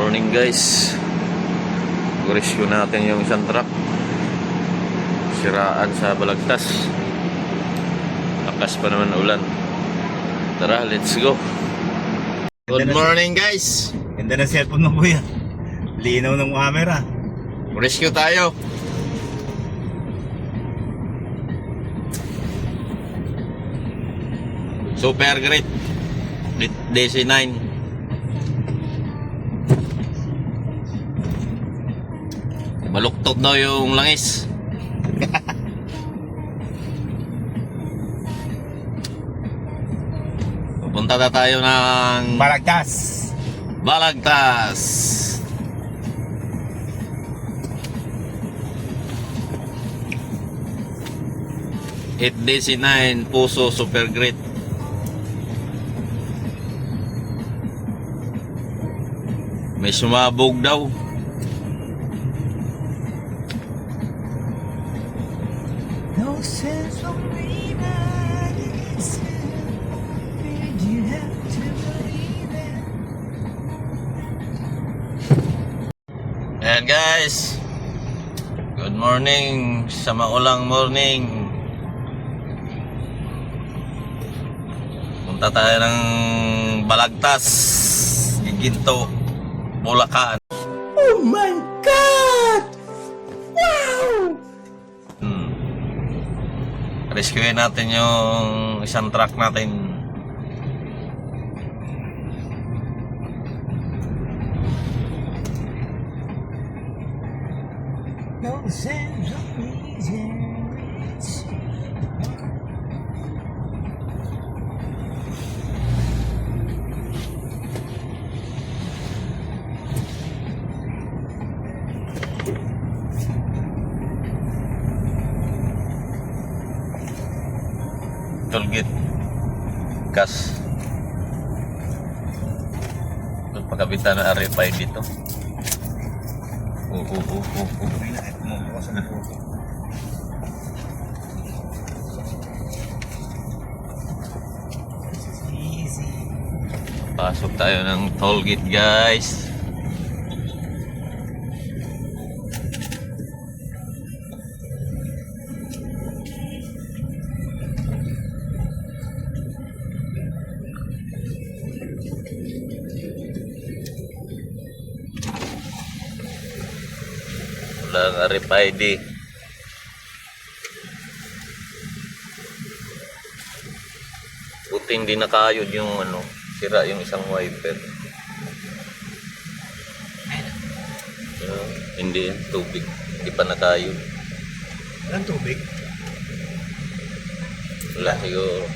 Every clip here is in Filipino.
morning guys. Rescue natin yung isang truck siraan sa Balagtas. Lakas pa naman ulan. Tara, let's go. Good morning guys. Ganda na cellphone mo kuya. Linaw ng camera. Rescue tayo. Super great DC9. Baluktot daw yung langis. Pupunta na tayo ng Balagtas. Balagtas. DC9 Puso Super Great. May sumabog daw. No sense of me, you have to believe it. Ayan guys, good morning sa maulang morning. Punta tayo ng Balagtas, Giginto, Bulacan. Oh my God! Wow! Rescuein natin yung isang truck natin. No sense of reason. Tollgate gas. Pagkabitan na RFI dito. Pasok tayo ng tollgate guys. Walang RFID. Puting di nakayod yung sira yung isang wiper. Hindi yan, tubig. Hindi pa nakayod. Walang tubig? Wala siguro.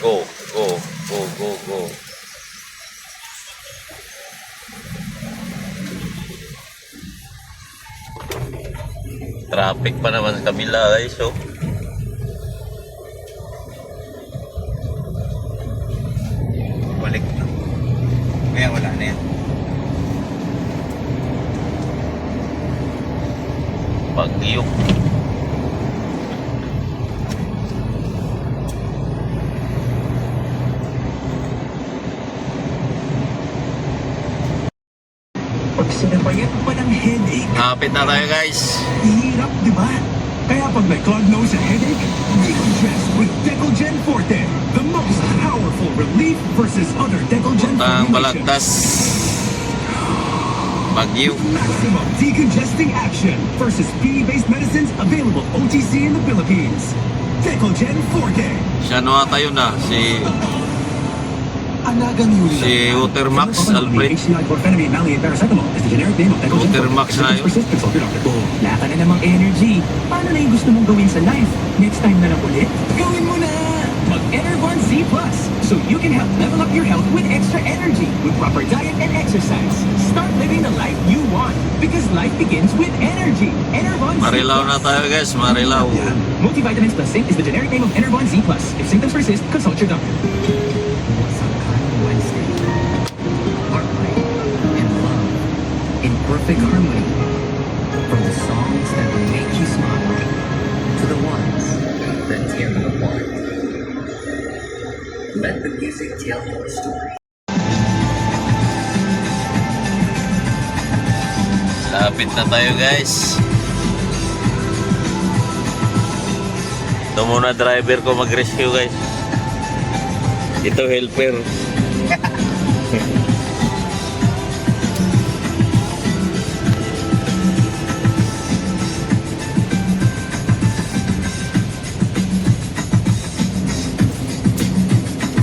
Go, go, go, go, go. Traffic pa naman sa kabila guys, so. Balik na. Kaya wala na yan. Bagyo. Pag sinabayan pa ng headache, Kapit na tayo guys. hirap, di ba? Kaya pag may clogged nose and headache, decongest with Decolgen Forte. The most powerful relief versus other Decolgen Puntang formulations. Balagtas. Bagyo. Maximum decongesting action versus PE-based medicines available OTC in the Philippines. Decolgen Forte. Siya no ata yun si Watermax Alfred. Watermax na yun. Wala ka na namang energy. Paano na yung gusto mong gawin sa life? Next time na lang ulit? Gawin mo na! Mag-Enervon Z+, so you can help level up your health with extra energy with proper diet and exercise. Start living the life you want. Because life begins with energy. Enervon Z+. Marilaw na tayo guys, marilaw. Multivitamins plus zinc is the generic name of Enervon Z+. If symptoms persist, consult your doctor. Wednesday. Heartbreak and love in perfect harmony. From the songs that will make you smile to the ones that tear you apart. Let the music tell your story. Lapit na tayo guys. Ito muna driver ko mag-rescue guys. Ito helper.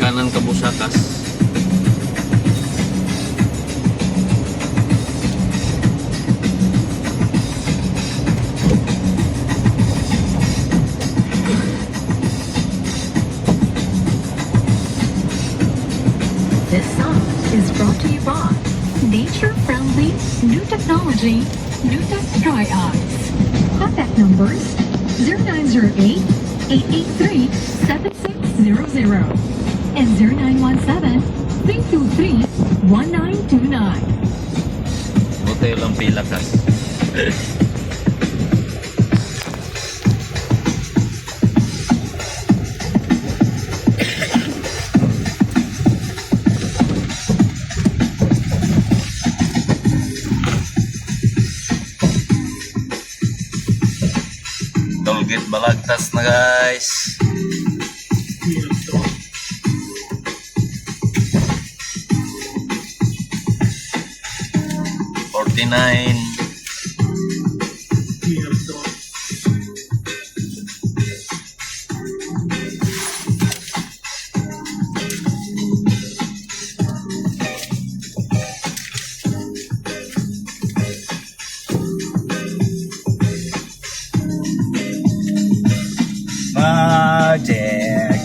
Kanan kabusakas. This song is brought to you by nature-friendly new technology, Nutec Dry Eyes. Contact numbers 0908-883-7600 and 0917-323-1929. Buti lang pilakas. Tolgate Balagtas na guys. $49. Project.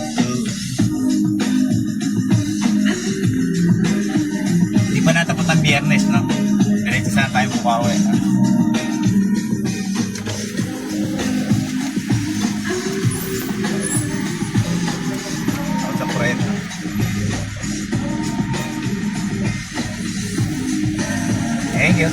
Hindi pa natapos ang biyernes, no? Diretso sana tayo pumawi. Sa proyekto. Thank you.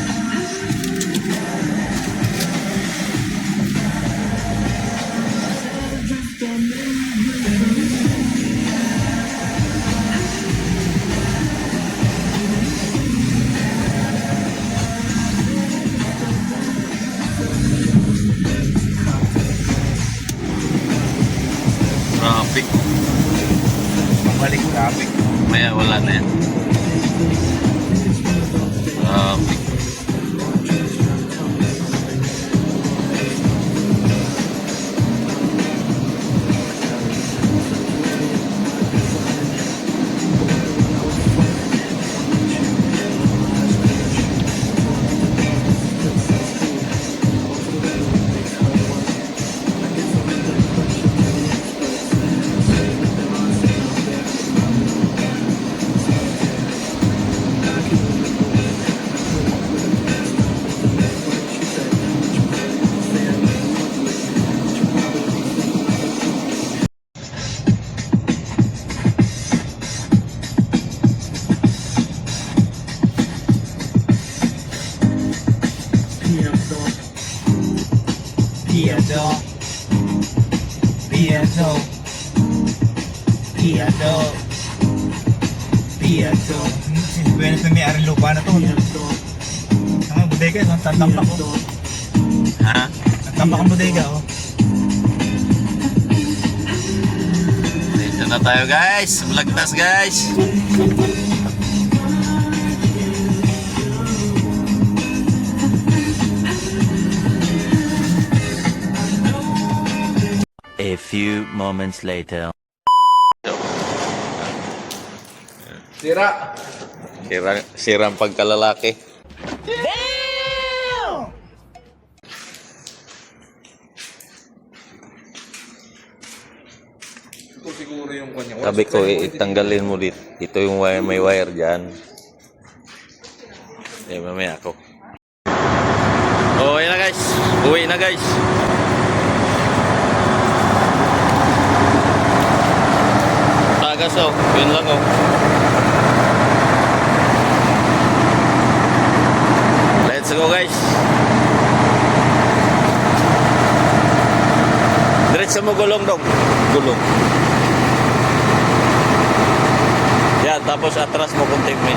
Traffic. Balik traffic. Maya wala na yan. Traffic. Piato. Si Buenos na may-ari lupa na to. Ang bodega, no? Tatampak ko. Ha? Tatampak ang bodega, oh. Dito na tayo guys. Balagtas guys. A few moments later. Sirang pagkalalaki. Ito siguro yung kanya. Sabi ko, itanggalin mo dito. Ito yung wire, may wire dyan. Eh, mamaya ako. Uwi na guys. Uwi na guys. Tagas oh. Yun lang oh. Let's go guys. Diretso mo gulong dong. Gulong. Yan, tapos atras mo konti mo.